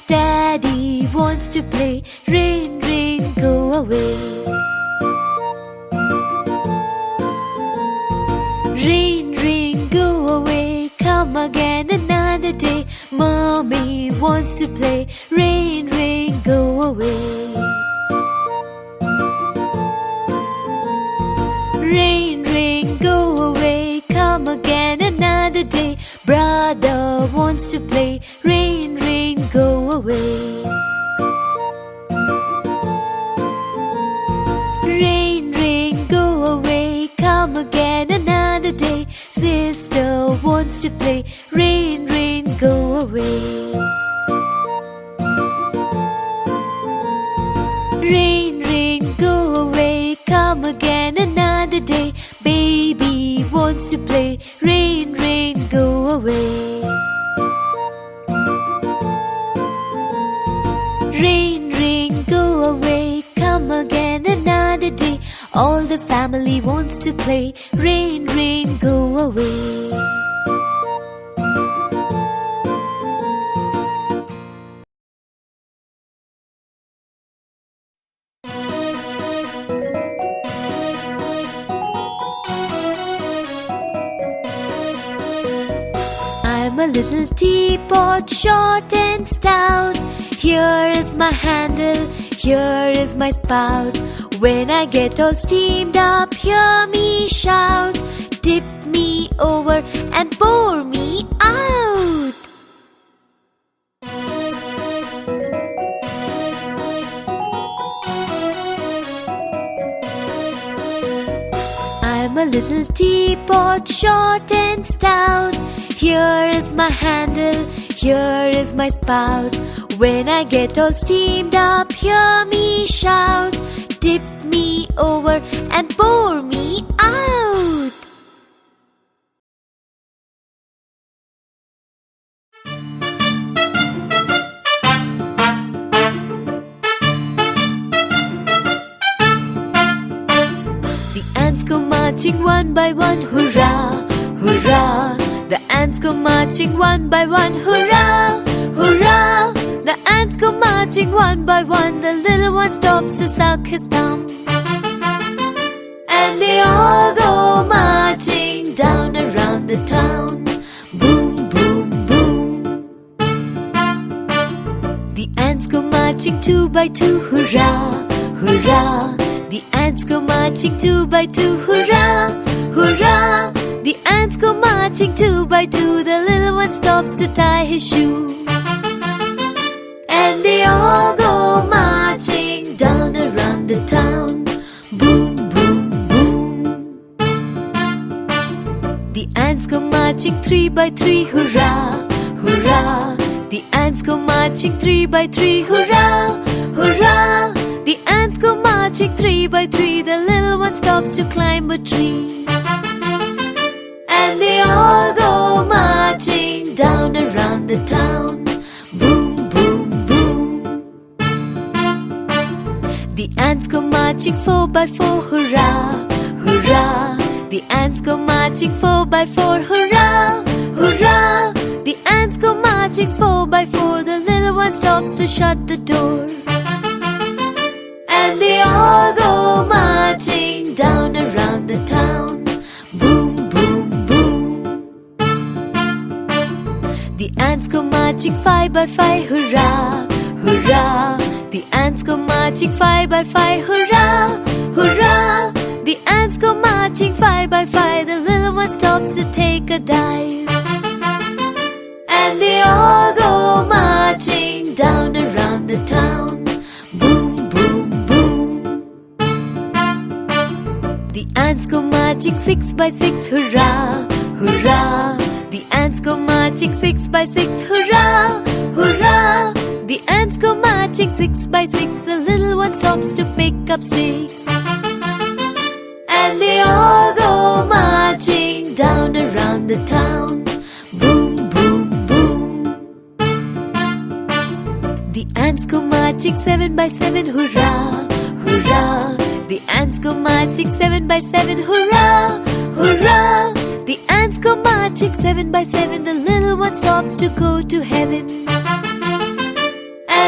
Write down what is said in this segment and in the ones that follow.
Daddy wants to play. Rain, rain, go away. Rain, rain, go away. Come again another day. Mommy wants to play. Rain, rain, go away. Rain, rain, go away. Come again another day. Brother wants to play. Rain, rain, go away. Rain, rain, go away. Come again another day. Sister wants to play. Rain, rain, go away. Rain, rain, go away. Come again another day. Baby wants to play. Rain, rain, go away. Rain, rain, go away. Come again another day. All the family wants to play. Rain, rain, go away. I'm a little teapot, short and stout. Here is my handle, here is my spout. When I get all steamed up, hear me shout. Tip me over and pour me out. I'm a little teapot, short and stout. Here is my handle, here is my spout. When I get all steamed up, hear me shout. Tip me over and pour me out. The ants go marching one by one, hurrah, hurrah. The ants go marching one by one, hurrah, hurrah. The ants go marching one by one. The little one stops to suck his thumb. And they all go marching down around the town. Boom, boom, boom. The ants go marching two by two, hurrah, hurrah. The ants go marching two by two, hurrah, hurrah. The ants go marching two by two. The little one stops to tie his shoe. And they all go marching down around the town. Boom, boom, boom. The ants go marching three by three, hurrah, hurrah. The ants go marching three by three, hurrah, hurrah. The ants go marching three by three. The little one stops to climb a tree. And they all go marching down around the town. Boom, boom, boom. The ants go marching four by four, hurrah, hurrah. The ants go marching four by four, hurrah, hurrah. The ants go marching four by four. The little one stops to shut the door. And they all go marching down around the town. Boom, boom, boom. The ants go marching five by five, hurrah, hurrah. The ants go marching five by five, hurrah, hurrah. The ants go marching five by five. The little one stops to take a dive. And they all go marching down around the town. Boom, boom, boom. The ants go marching six by six, hurrah, hurrah. The ants go marching six by six, hurrah, hurrah. The ants go marching six by six. The little one stops to pick up sticks. And they all go marching down around the town. Boom, boom, boom. The ants go marching seven by seven, hurrah, hurrah. The ants go marching seven by seven, hurrah, hurrah. The ants go marching seven by seven. The little one stops to go to heaven.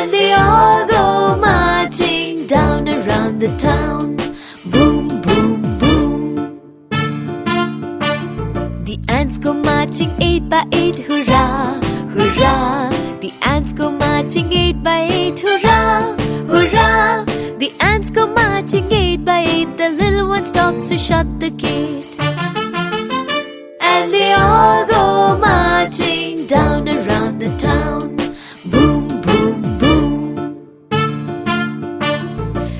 And they all go marching down around the town. Boom, boom, boom. The ants go marching 8 by 8, hurrah, hurrah. The ants go marching 8 by 8, hurrah, hurrah. The ants go marching 8 by 8. The little one stops to shut the gate. And they all go marching down around the town. Boom, boom, boom.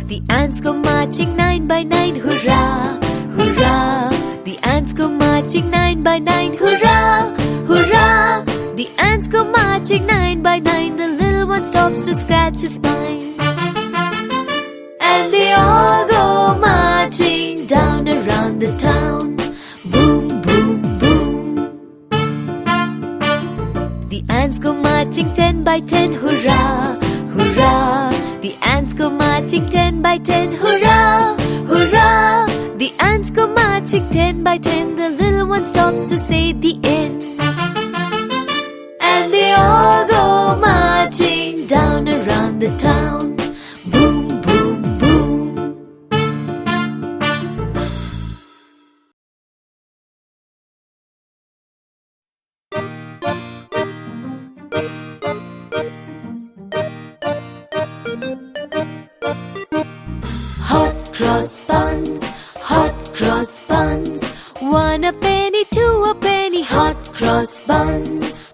The ants go marching 9 by 9, hurrah, hurrah. The ants go marching 9 by 9, hurrah, hurrah. The ants go marching 9 by 9. The little one stops to scratch his spine. And they all go marching down around the town. Boom, boom, boom. The ants go marching 10 by 10, hurrah, hurrah. The ants go marching 10 by 10, hurrah, hurrah. The ants go marching 10 by 10. The little one stops to say the end. And they all go marching down around the town. Boom, boom, boom. Hot cross buns, hot cross buns. 1 a penny, 2 a penny, hot cross buns.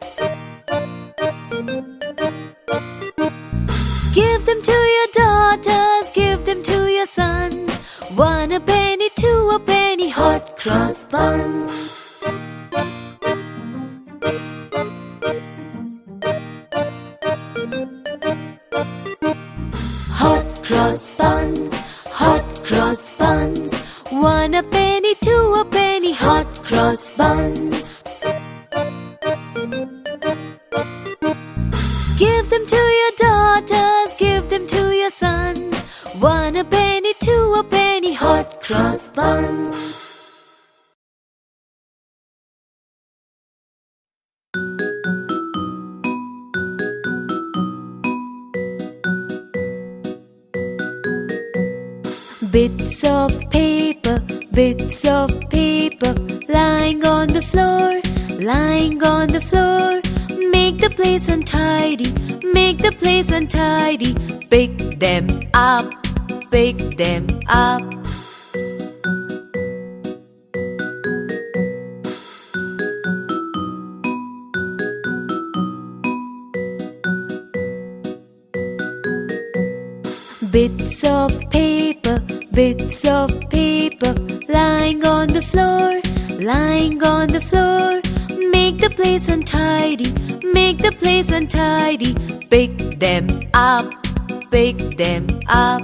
Give them to your daughters, give them to your sons. 1 a penny, 2 a penny, hot cross buns. Hot cross buns, hot cross buns. 1 a penny, 2 a penny, hot cross buns. Give them to your daughters, give them to your sons. 1 a penny, 2 a penny, hot cross buns. Bits of paper, lying on the floor, lying on the floor. Make the place untidy, make the place untidy. Pick them up, pick them up. Bits of paper, lying on the floor, lying on the floor. Make the place untidy, make the place untidy. Pick them up, pick them up.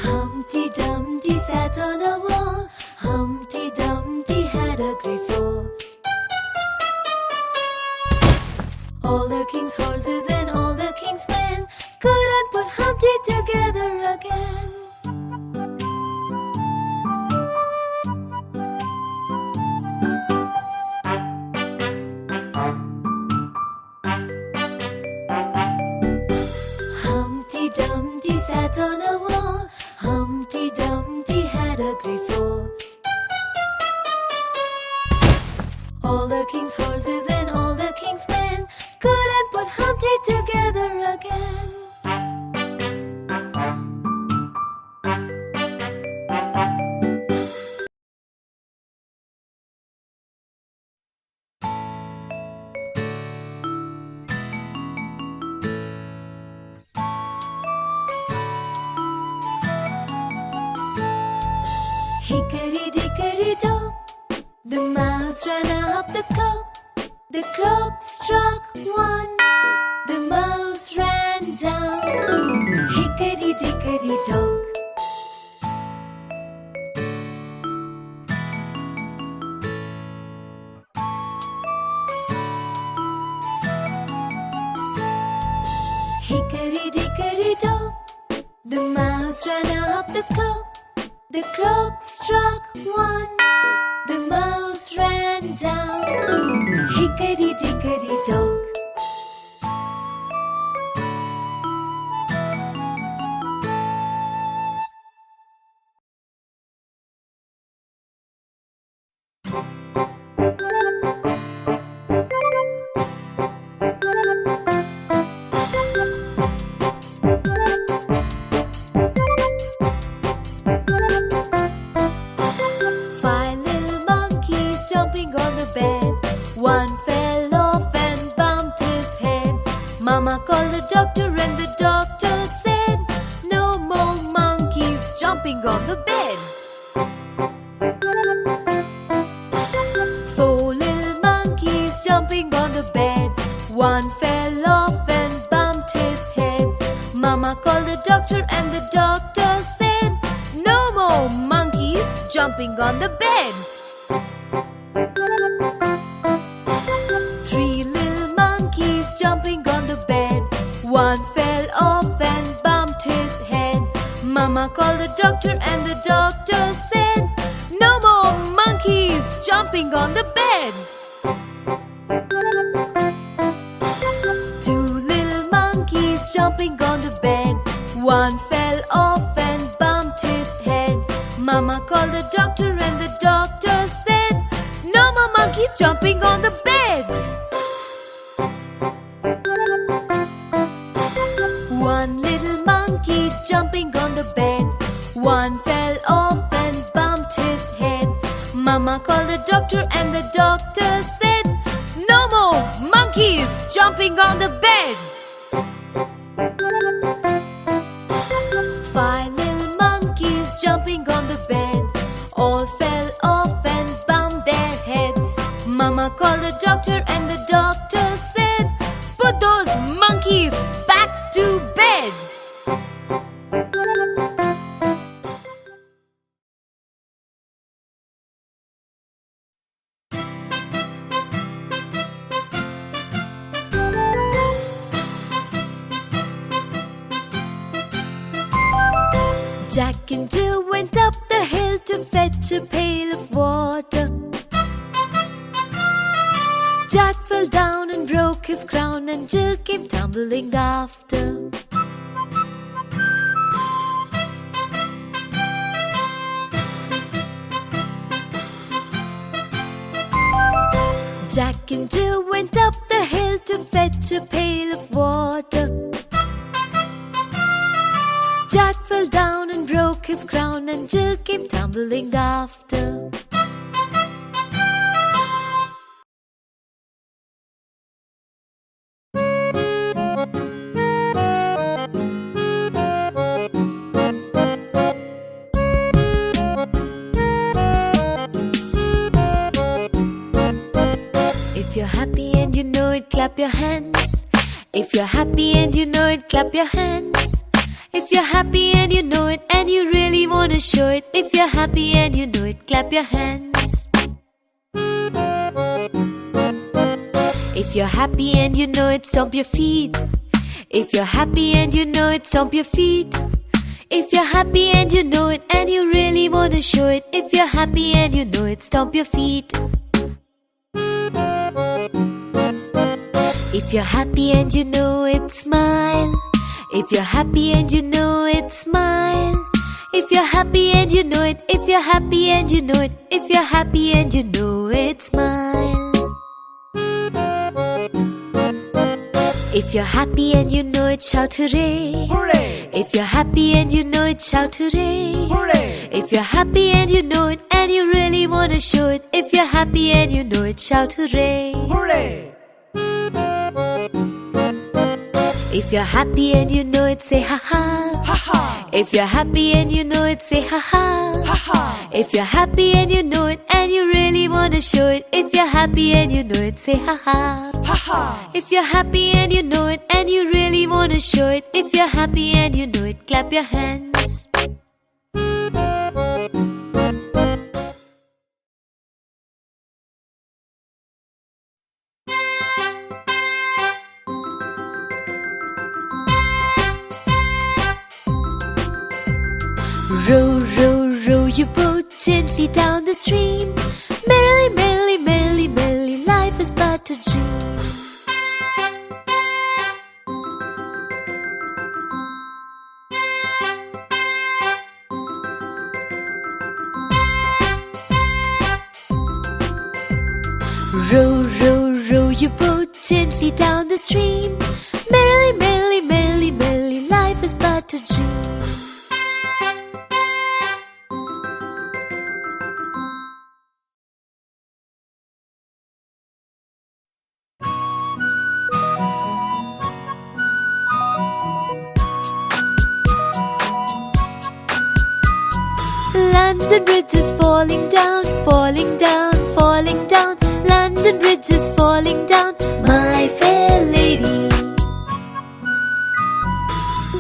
Humpty Dumpty sat on a wall. Humpty Dumpty had a great fall. All the king's horses and all the king's men couldn't put Humpty together again. Humpty Dumpty sat on a wall. Humpty Dumpty had a great fall. All the king's horses and all the king's men couldn't put Humpty together again. Hickory dickory dock, the mouse ran up the clock. The clock struck 1, the mouse ran down. Hickory dickory dock. mouse ran up the clock. The clock struck 1. The mouse ran down. Hickory dickory dock. One fell off and bumped his head. Mama called the doctor and the doctor said, no more monkeys jumping on the bed. 4 little monkeys jumping on the bed. One fell off and bumped his head. Mama called the doctor and the doctor said, no more monkeys jumping on the bed. 3 little monkeys jumping on the bed. One fell off and bumped his head. Mama called the doctor and the doctor said, no more monkeys jumping on the bed. 2 little monkeys jumping on the bed. One fell off and bumped his head. Mama called the doctor and the doctor said, no more monkeys jumping on the bed. 1 little monkey jumping on the bed. One fell off and bumped his head. Mama called the doctor and the doctor said, no more monkeys jumping on the bed. 5 little monkeys jumping on the bed. All fell off and bumped their heads. Mama called the doctor and the doctor said, put those monkeys back to bed. Jack and Jill went up the hill to fetch a pail of water. Jack fell down and broke his crown, and Jill came tumbling after. Jack and Jill went up the hill to fetch a pail of water. Jack fell down and broke his crown, and Jill came tumbling after. If you're happy and you know it, clap your hands. If you're happy and you know it, clap your hands. If you're happy and you know it, and you really want to show it. If you're happy and you know it, clap your hands. If you're happy and you know it, stomp your feet. If you're happy and you know it, stomp your feet. If you're happy and you know it, and you really want to show it. If you're happy and you know it, stomp your feet. If you're happy and you know it, smile. If you're happy and you know it, smile. If you're happy and you know it, if you're happy and you know it, if you're happy and you know it, smile. If you're happy and you know it, shout hooray! Hooray! If you're happy and you know it, shout hooray! Hooray! If you're happy and you know it, and you really want to show it. If you're happy and you know it, shout hooray! Hooray! If you're happy and you know it, say ha ha. Ha ha. If you're happy and you know it, say ha ha. Ha ha. If you're happy and you know it, and you really want to show it. If you're happy and you know it, say ha ha. Ha ha. If you're happy and you know it, and you really want to show it. If you're happy and you know it, clap your hands. gently down the stream. Merrily, merrily, merrily, merrily, life is but a dream. Row, row, row your boat gently down the stream. Merrily, merrily, merrily, merrily, life is but a dream. London Bridge is falling down, falling down, falling down. London Bridge is falling down, my fair lady.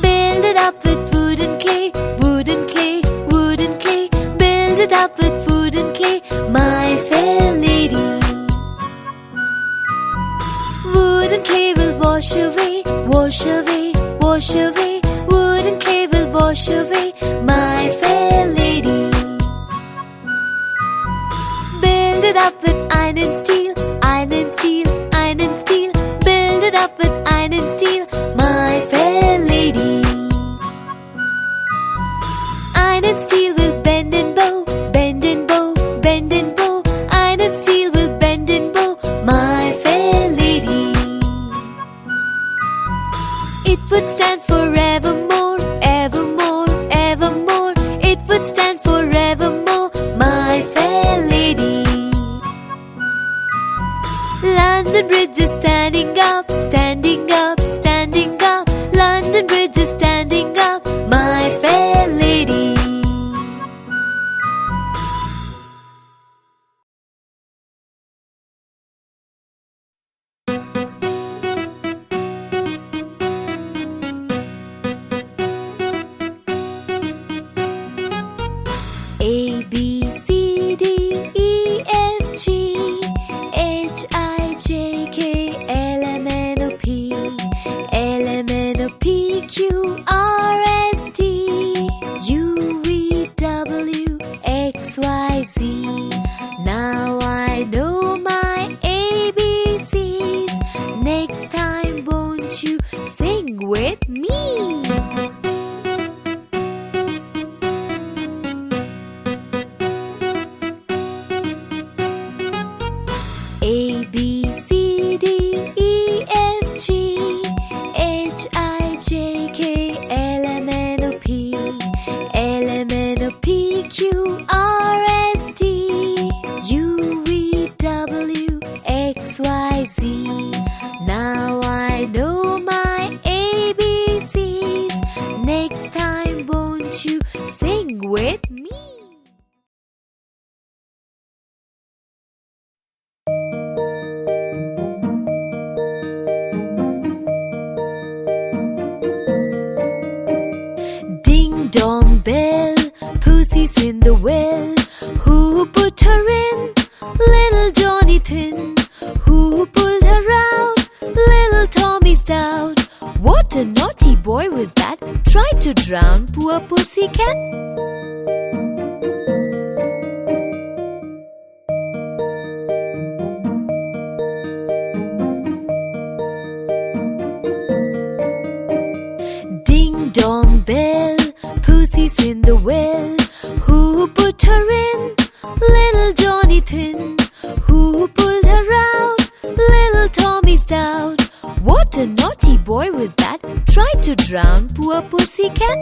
Build it up with wood and clay, wood and clay, wood and clay. Build it up with wood and clay, my fair lady. Wood and clay will wash away, wash away, wash away. Wood and clay will wash away, my fair lady. Build it up with iron and steel, iron and steel, iron and steel. Build it up with iron and steel, my fair lady. Iron and steel will bend and bow, bend and bow, bend and bow. Iron and steel will bend and bow, my fair lady. It would stand forevermore, evermore, evermore. It would stand forevermore, my fair lady. London Bridge is standing up, standing up, standing up. London Bridge is standing up, my fair lady. A, B, C, D, E, F, G, H, I, J, K, L, M, N, O, P, L, M, N, O, P, Q, R, S, T, U, V, W, X, Y, Z. Now I know my ABCs. Next time won't you sing with me? A, B, C, D, E, F, G, H, I, J, K, L, M, N, O, P, L, M, N, O, P, Q, R, S, T, U, V, W, X, Y, Z. Now I know my ABCs. Next time won't you sing with me? Ding dong bell, Pussy's in the well. Who put her in? Little Johnny Thin. Who pulled her out? Little Tommy Stout. What a naughty boy was that, tried to drown poor pussycat. Ding dong bell, Pussy's in the well. Who put her in? Little Johnny Thin. Who pulled her out? Little Tommy Stout. What a naughty boy was that, tried to drown poor pussycat.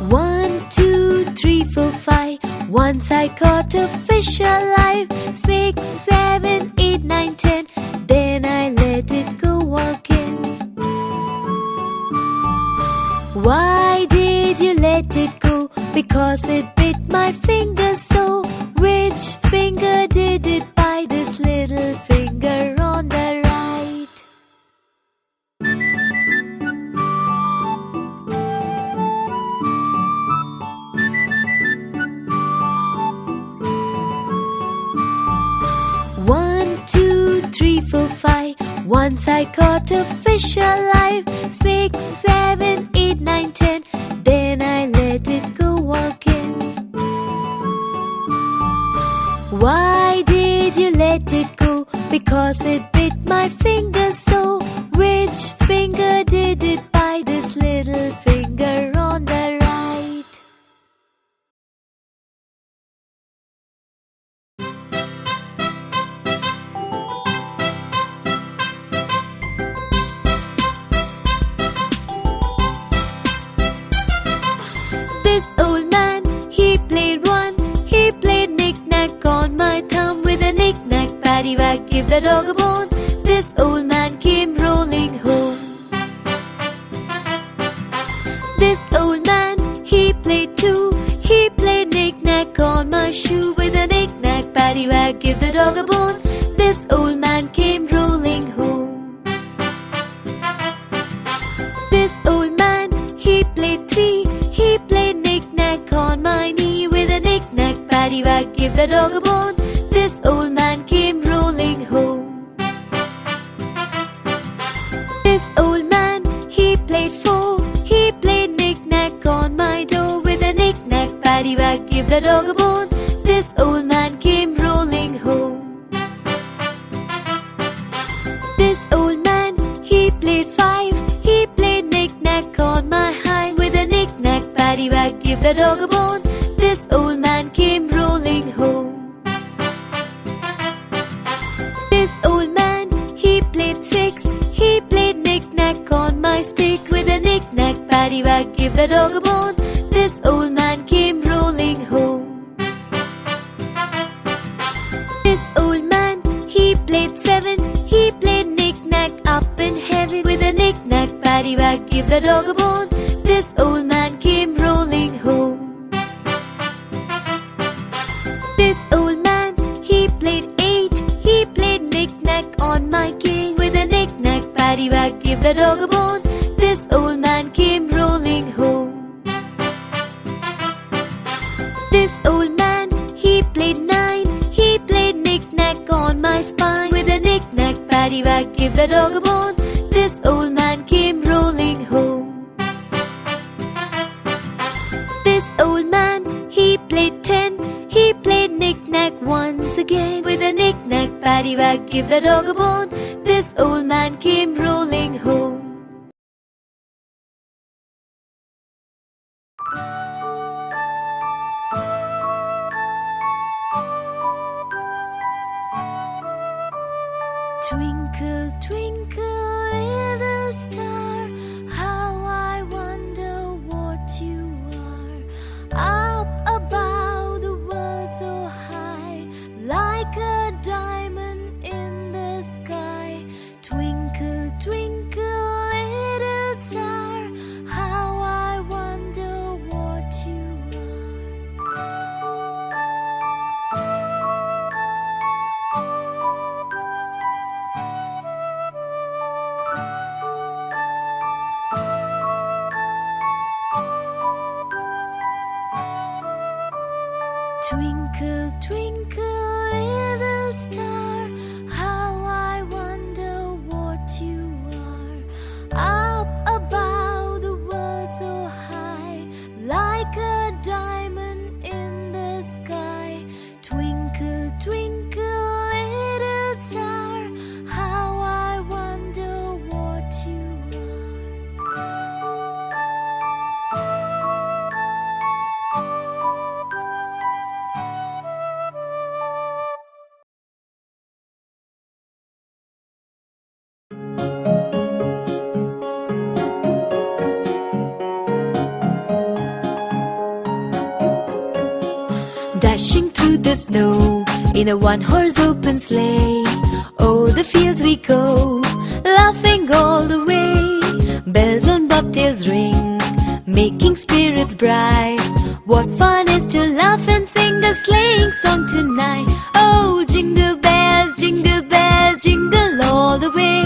One, two, three, four, five. Once I caught a fish alive. 6, 7, 8, 9, 10. Then I let it go walking. Why did you let it go? Because it bit my finger so. Which finger did it bite? This little finger on the right. Once I caught a fish alive, 6, 7, 8, 9, 10. Then I let it go again. Why did you let it go? Because it bit my finger so. Which finger did it bite? This little finger on the right. This old man, he played one. He played knick-knack on my thumb. With a knick-knack, paddywhack, give the dog a bone. This old man came rolling home. This old man, he played two. He played knick-knack on my shoe. With a knick-knack, paddywhack, give the dog a bone. This old man came rolling home. This old man, he played three. He played knick-knack on my knee. With a knick-knack, paddywhack, give the dog a bone. This old man came rolling home. This old man, he played four. He played knick-knack on my door. With a knick-knack, paddywhack, give the dog a bone. This old man came rolling home. This old man, he played five. He played knick-knack on my hind. With a knick-knack, paddywhack, give the dog a bone. This old man came rolling home. This old man, he played six. He played knick-knack on my stick. With a knick-knack, paddywhack, give the dog a bone. This old man came rolling home. This old man, he played seven. He played knick-knack up in heaven. With a knick-knack, paddywhack, give the dog a bone. This old man came rolling home. This old man, he played eight. He played knick-knack on my cane. With a knick-knack, paddywhack, give the dog a bone. This old man came rolling home. This old man, he played nine. He played knick-knack on my spine. With a knick-knack, paddywhack, give the dog a bone. This old man came rolling home. This old man, he played 10. He played knick-knack once again. With a knick-knack, paddywhack, give the dog a bone. This old man came rolling home. Twinkle, twinkle, little star, how I wonder what you are. Up above the world so high, like a diamond in the sky. Twinkle, twinkle, little star, how I wonder what you Twinkle, twinkle, little star, how I wonder what you are. Up above the world so high, like a diamond in the sky. Twinkle, twinkle, little star, how I wonder what you Dashing through the snow in a one-horse open sleigh. O'er the fields we go, laughing all the way. Bells on bobtails ring, making spirits bright. What fun it is to laugh and sing a sleighing song tonight. Oh, jingle bells, jingle all the way.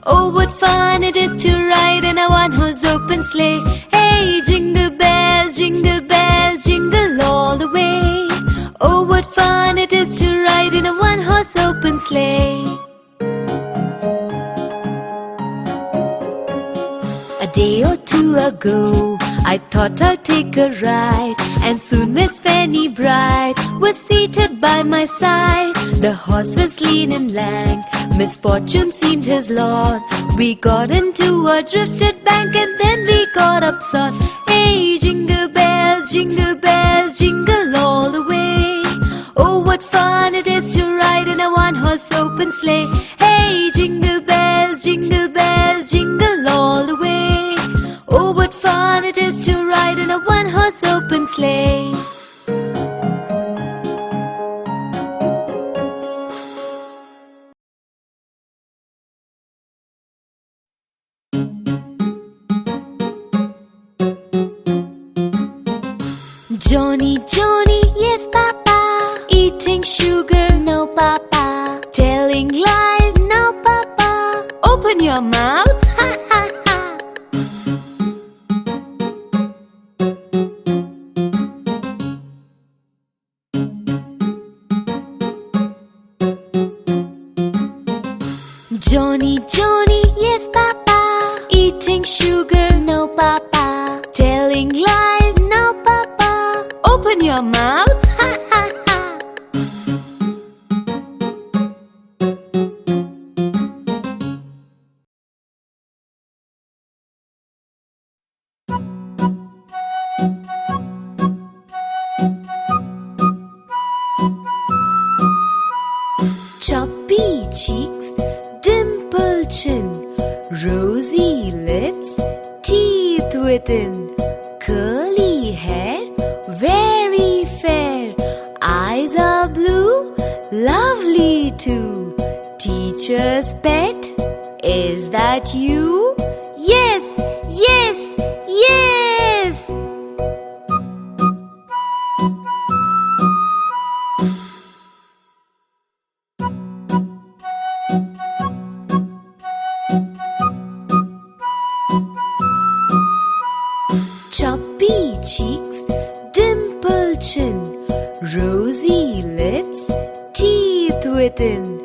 Oh, what fun it is to ride in a one-horse open sleigh. Hey, jingle bells, jingle all the way. Oh, what fun it is to ride in a one-horse open sleigh. And soon Miss Fanny Bright was seated by my side. The horse was lean and lank, misfortune seemed his lot. We got into a drifted bank and then we got upset. Hey, jingle bells, jingle all the way. Oh, what fun it is to ride in a one-horse open sleigh. Hey, jingle bells, jingle all the way. Oh, what fun it is to ride in a one-horse open sleigh. Johnny, Johnny, yes papa. Eating sugar, no papa. Telling lies, no papa. Open your mouth, ha ha ha. Johnny, Johnny, yes papa. Eating sugar, no papa. Telling lies, no papa. Open your mouth, ha ha ha. Chubby cheeks, dimple chin, rosy lips, teeth within, curly hair, very fair. Eyes are blue, lovely too. Teacher's pet, is that you? Yes, yes, yes! Chubby cheeks, dimple chin, rosy lips, teeth within,